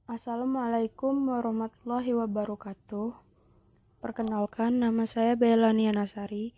Assalamualaikum warahmatullahi wabarakatuh. Perkenalkan, nama saya Belania Nasari.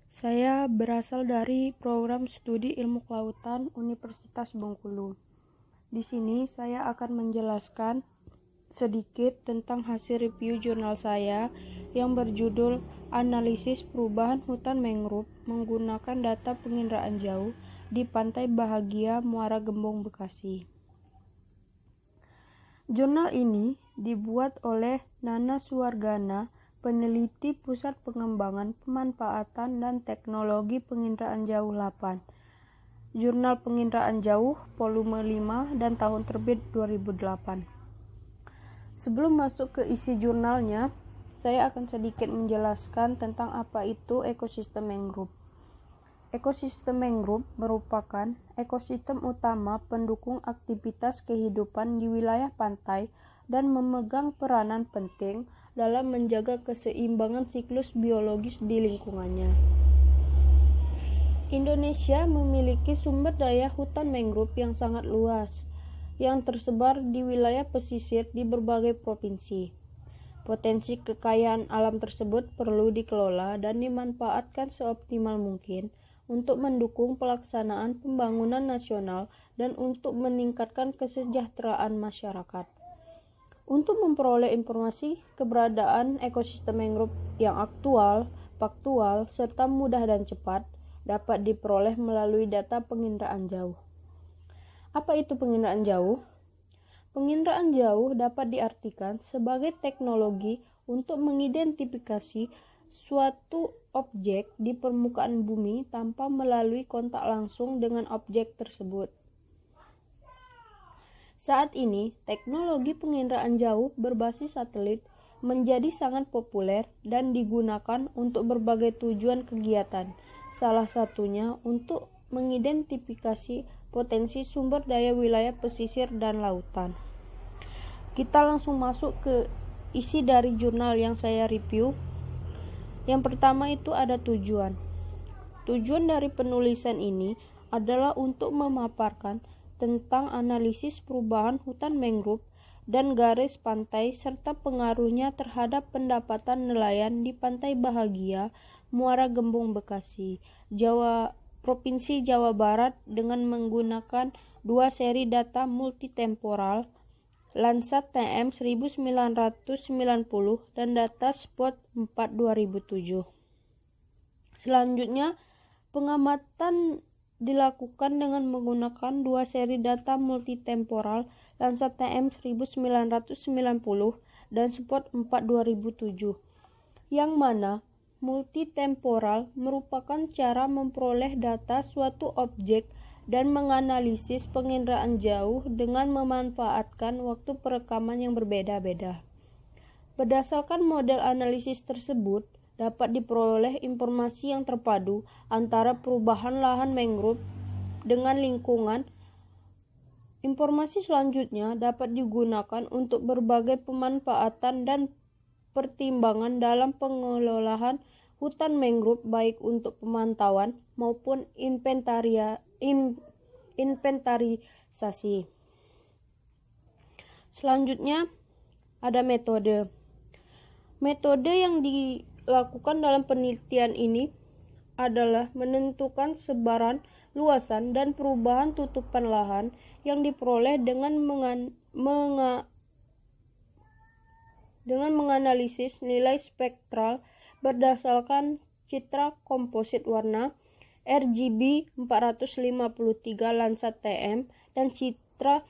Saya berasal dari program studi ilmu kelautan Universitas Bengkulu. Di sini saya akan menjelaskan sedikit tentang hasil review jurnal saya yang berjudul Analisis Perubahan Hutan Mangrove Menggunakan Data Penginderaan Jauh di Pantai Bahagia, Muara Gembong, Bekasi. Jurnal ini dibuat oleh Nana Suwargana, peneliti Pusat Pengembangan Pemanfaatan dan Teknologi Penginderaan Jauh 8. Jurnal Penginderaan Jauh, volume 5 dan tahun terbit 2008. Sebelum masuk ke isi jurnalnya, saya akan sedikit menjelaskan tentang apa itu ekosistem mangrove. Ekosistem mangrove merupakan ekosistem utama pendukung aktivitas kehidupan di wilayah pantai dan memegang peranan penting dalam menjaga keseimbangan siklus biologis di lingkungannya. Indonesia memiliki sumber daya hutan mangrove yang sangat luas, yang tersebar di wilayah pesisir di berbagai provinsi. Potensi kekayaan alam tersebut perlu dikelola dan dimanfaatkan seoptimal mungkin untuk mendukung pelaksanaan pembangunan nasional dan untuk meningkatkan kesejahteraan masyarakat. Untuk memperoleh informasi keberadaan ekosistem mangrove yang aktual, faktual, serta mudah dan cepat dapat diperoleh melalui data penginderaan jauh. Apa itu penginderaan jauh? Penginderaan jauh dapat diartikan sebagai teknologi untuk mengidentifikasi suatu objek di permukaan bumi tanpa melalui kontak langsung dengan objek tersebut. Saat ini, teknologi penginderaan jauh berbasis satelit menjadi sangat populer dan digunakan untuk berbagai tujuan kegiatan, salah satunya untuk mengidentifikasi potensi sumber daya wilayah pesisir dan lautan. Kita langsung masuk ke isi dari jurnal yang saya review. Yang pertama itu ada tujuan. Tujuan dari penulisan ini adalah untuk memaparkan tentang analisis perubahan hutan mangrove dan garis pantai serta pengaruhnya terhadap pendapatan nelayan di Pantai Bahagia, Muara Gembong, Bekasi, Provinsi Jawa Barat dengan menggunakan 2 seri data multitemporal Landsat TM 1990 dan data Spot 4 2007. Selanjutnya, pengamatan dilakukan dengan menggunakan 2 seri data multitemporal Landsat TM 1990 dan Spot 4 2007, yang mana multitemporal merupakan cara memperoleh data suatu objek dan menganalisis penginderaan jauh dengan memanfaatkan waktu perekaman yang berbeda-beda. Berdasarkan model analisis tersebut, dapat diperoleh informasi yang terpadu antara perubahan lahan mangrove dengan lingkungan. Informasi selanjutnya dapat digunakan untuk berbagai pemanfaatan dan pertimbangan dalam pengelolaan hutan mangrove, baik untuk pemantauan maupun inventarisasi. Selanjutnya ada metode. Metode yang dilakukan dalam penelitian ini adalah menentukan sebaran, luasan, dan perubahan tutupan lahan yang diperoleh dengan menganalisis nilai spektral berdasarkan citra komposit warna RGB 453 Landsat TM dan citra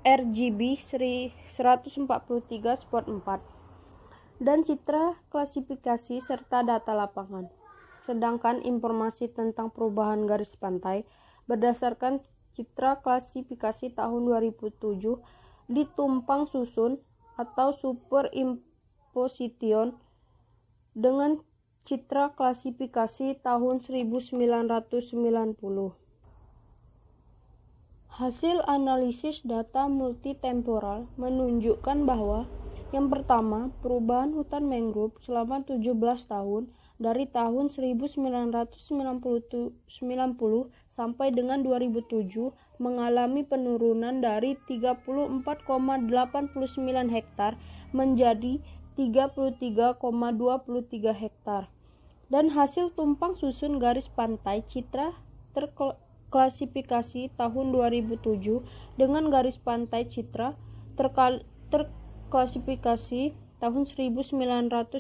RGB 143 Spot 4 dan citra klasifikasi serta data lapangan. Sedangkan informasi tentang perubahan garis pantai berdasarkan citra klasifikasi tahun 2007 ditumpang susun atau superimposition dengan citra klasifikasi tahun 1990. Hasil analisis data multitemporal menunjukkan bahwa yang pertama, perubahan hutan mangrove selama 17 tahun dari tahun 1990 sampai dengan 2007 mengalami penurunan dari 34,89 hektar menjadi 33,23 hektar. Dan hasil tumpang susun garis pantai Citra terklasifikasi tahun 2007 dengan garis pantai Citra terklasifikasi tahun 1990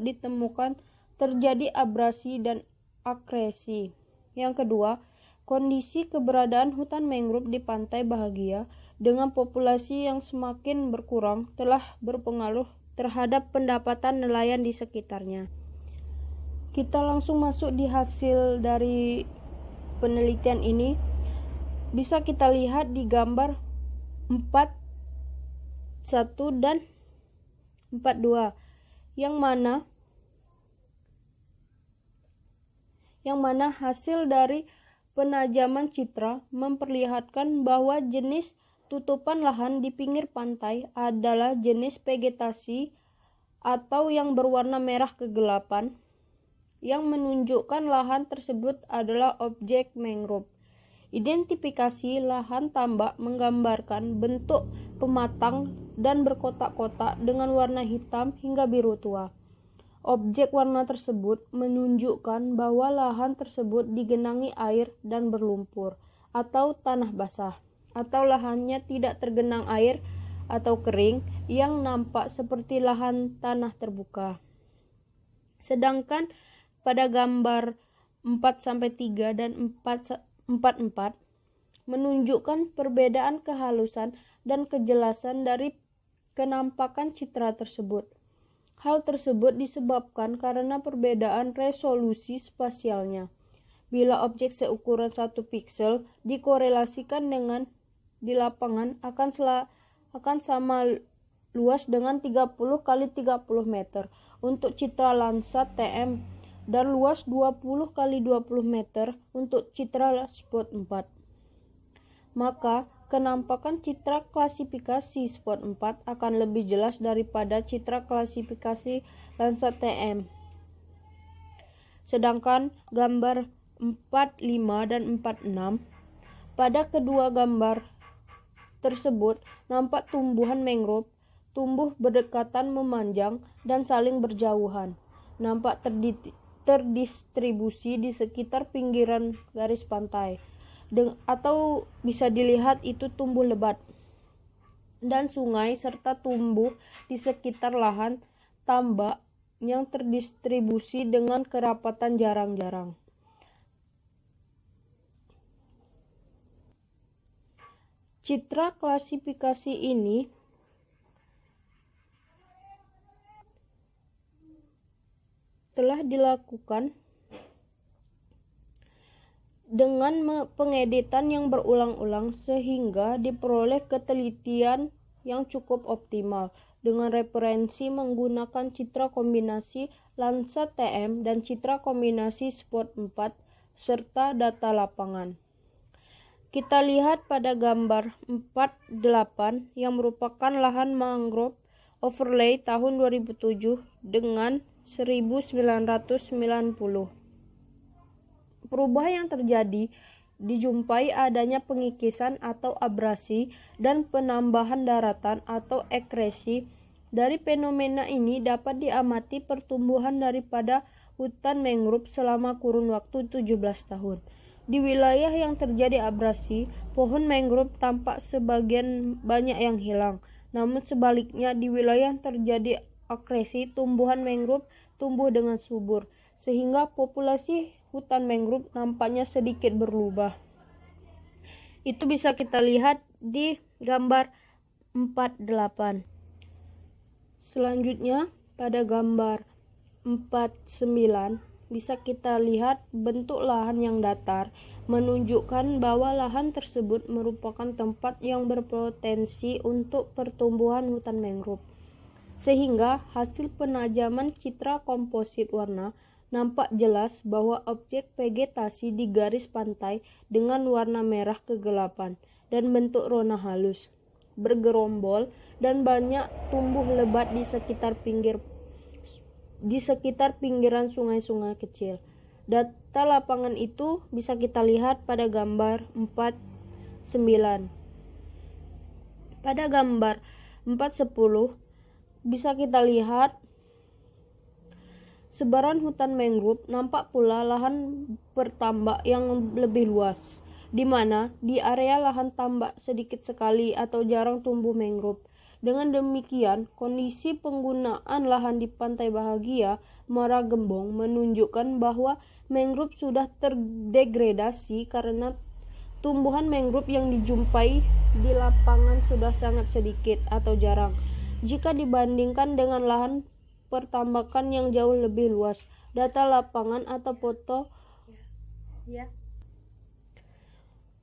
ditemukan terjadi abrasi dan akresi. Yang kedua, kondisi keberadaan hutan mangrove di pantai Bahagia dengan populasi yang semakin berkurang telah berpengaruh terhadap pendapatan nelayan di sekitarnya. Kita langsung masuk di hasil dari penelitian ini. Bisa kita lihat di gambar 41 dan 42 yang mana hasil dari penajaman citra memperlihatkan bahwa jenis tutupan lahan di pinggir pantai adalah jenis vegetasi atau yang berwarna merah kegelapan, yang menunjukkan lahan tersebut adalah objek mangrove. Identifikasi lahan tambak menggambarkan bentuk pematang dan berkotak-kotak dengan warna hitam hingga biru tua. Objek warna tersebut menunjukkan bahwa lahan tersebut digenangi air dan berlumpur atau tanah basah, atau lahannya tidak tergenang air atau kering yang nampak seperti lahan tanah terbuka. Sedangkan pada gambar 4-3 dan 4-4 menunjukkan perbedaan kehalusan dan kejelasan dari kenampakan citra tersebut. Hal tersebut disebabkan karena perbedaan resolusi spasialnya. Bila objek seukuran 1 piksel dikorelasikan dengan di lapangan akan sama luas dengan 30 kali 30 meter untuk citra Landsat TM dan luas 20 kali 20 meter untuk citra spot 4. Maka kenampakan citra klasifikasi spot 4 akan lebih jelas daripada citra klasifikasi Landsat TM. Sedangkan gambar 4-5 dan 4-6, pada kedua gambar tersebut nampak tumbuhan mangrove tumbuh berdekatan, memanjang, dan saling berjauhan. Nampak terdistribusi di sekitar pinggiran garis pantai, atau bisa dilihat itu tumbuh lebat, dan sungai serta tumbuh di sekitar lahan tambak yang terdistribusi dengan kerapatan jarang-jarang. Citra klasifikasi ini telah dilakukan dengan pengeditan yang berulang-ulang sehingga diperoleh ketelitian yang cukup optimal dengan referensi menggunakan citra kombinasi Landsat TM dan citra kombinasi Spot 4 serta data lapangan. Kita lihat pada gambar 4.8 yang merupakan lahan mangrove overlay tahun 2007 dengan 1990. Perubahan yang terjadi dijumpai adanya pengikisan atau abrasi dan penambahan daratan atau ekresi. Dari fenomena ini dapat diamati pertumbuhan daripada hutan mangrove selama kurun waktu 17 tahun. Di wilayah yang terjadi abrasi, pohon mangrove tampak sebagian banyak yang hilang. Namun sebaliknya di wilayah yang terjadi akresi, tumbuhan mangrove tumbuh dengan subur, sehingga populasi hutan mangrove nampaknya sedikit berubah. Itu bisa kita lihat di gambar 4.8. Selanjutnya pada gambar 4.9 bisa kita lihat bentuk lahan yang datar, menunjukkan bahwa lahan tersebut merupakan tempat yang berpotensi untuk pertumbuhan hutan mangrove. Sehingga hasil penajaman citra komposit warna nampak jelas bahwa objek vegetasi di garis pantai dengan warna merah kegelapan dan bentuk rona halus, bergerombol dan banyak tumbuh lebat di sekitar pinggiran sungai-sungai kecil. Data lapangan itu bisa kita lihat pada gambar 4.1 Pada gambar 4.10 bisa kita lihat sebaran hutan mangrove, nampak pula lahan bertambak yang lebih luas, di mana di area lahan tambak sedikit sekali atau jarang tumbuh mangrove. Dengan demikian, kondisi penggunaan lahan di Pantai Bahagia, Muara Gembong menunjukkan bahwa mangrove sudah terdegradasi karena tumbuhan mangrove yang dijumpai di lapangan sudah sangat sedikit atau jarang jika dibandingkan dengan lahan pertambakan yang jauh lebih luas. Data lapangan atau foto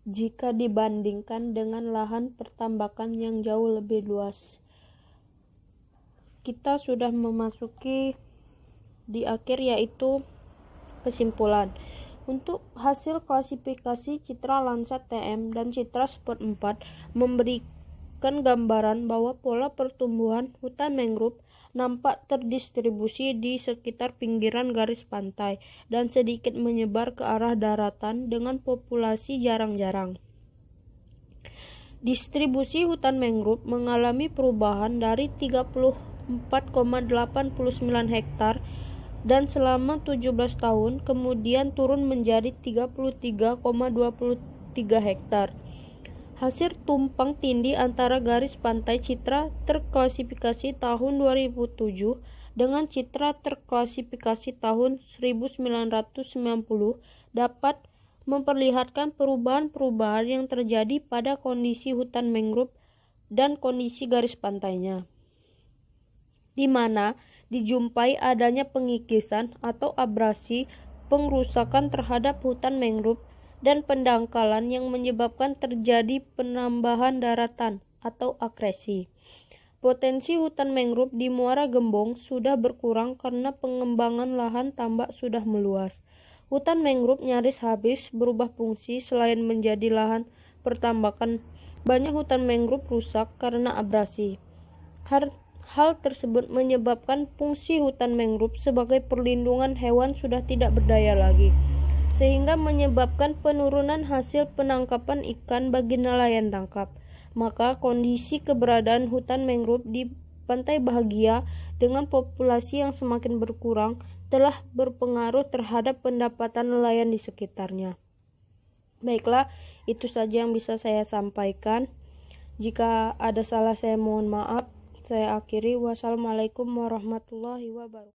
jika dibandingkan dengan lahan pertambakan yang jauh lebih luas. Kita sudah memasuki di akhir, yaitu kesimpulan. Untuk hasil klasifikasi Citra Landsat TM dan Citra Spot 4 memberikan gambaran bahwa pola pertumbuhan hutan mangrove nampak terdistribusi di sekitar pinggiran garis pantai dan sedikit menyebar ke arah daratan dengan populasi jarang-jarang. Distribusi hutan mangrove mengalami perubahan dari 34,89 hektar dan selama 17 tahun kemudian turun menjadi 33,23 hektar. Hasil tumpang tindih antara garis pantai Citra terklasifikasi tahun 2007 dengan Citra terklasifikasi tahun 1990 dapat memperlihatkan perubahan-perubahan yang terjadi pada kondisi hutan mangrove dan kondisi garis pantainya, di mana dijumpai adanya pengikisan atau abrasi, pengrusakan terhadap hutan mangrove, dan pendangkalan yang menyebabkan terjadi penambahan daratan atau akresi. Potensi hutan mangrove di Muara Gembong sudah berkurang karena pengembangan lahan tambak sudah meluas. Hutan mangrove nyaris habis berubah fungsi. Selain menjadi lahan pertambakan, banyak hutan mangrove rusak karena abrasi. Hal tersebut menyebabkan fungsi hutan mangrove sebagai perlindungan hewan sudah tidak berdaya lagi, sehingga menyebabkan penurunan hasil penangkapan ikan bagi nelayan tangkap. Maka kondisi keberadaan hutan mangrove di Pantai Bahagia dengan populasi yang semakin berkurang telah berpengaruh terhadap pendapatan nelayan di sekitarnya. Baiklah, itu saja yang bisa saya sampaikan. Jika ada salah saya mohon maaf. Saya akhiri. Wassalamualaikum warahmatullahi wabarakatuh.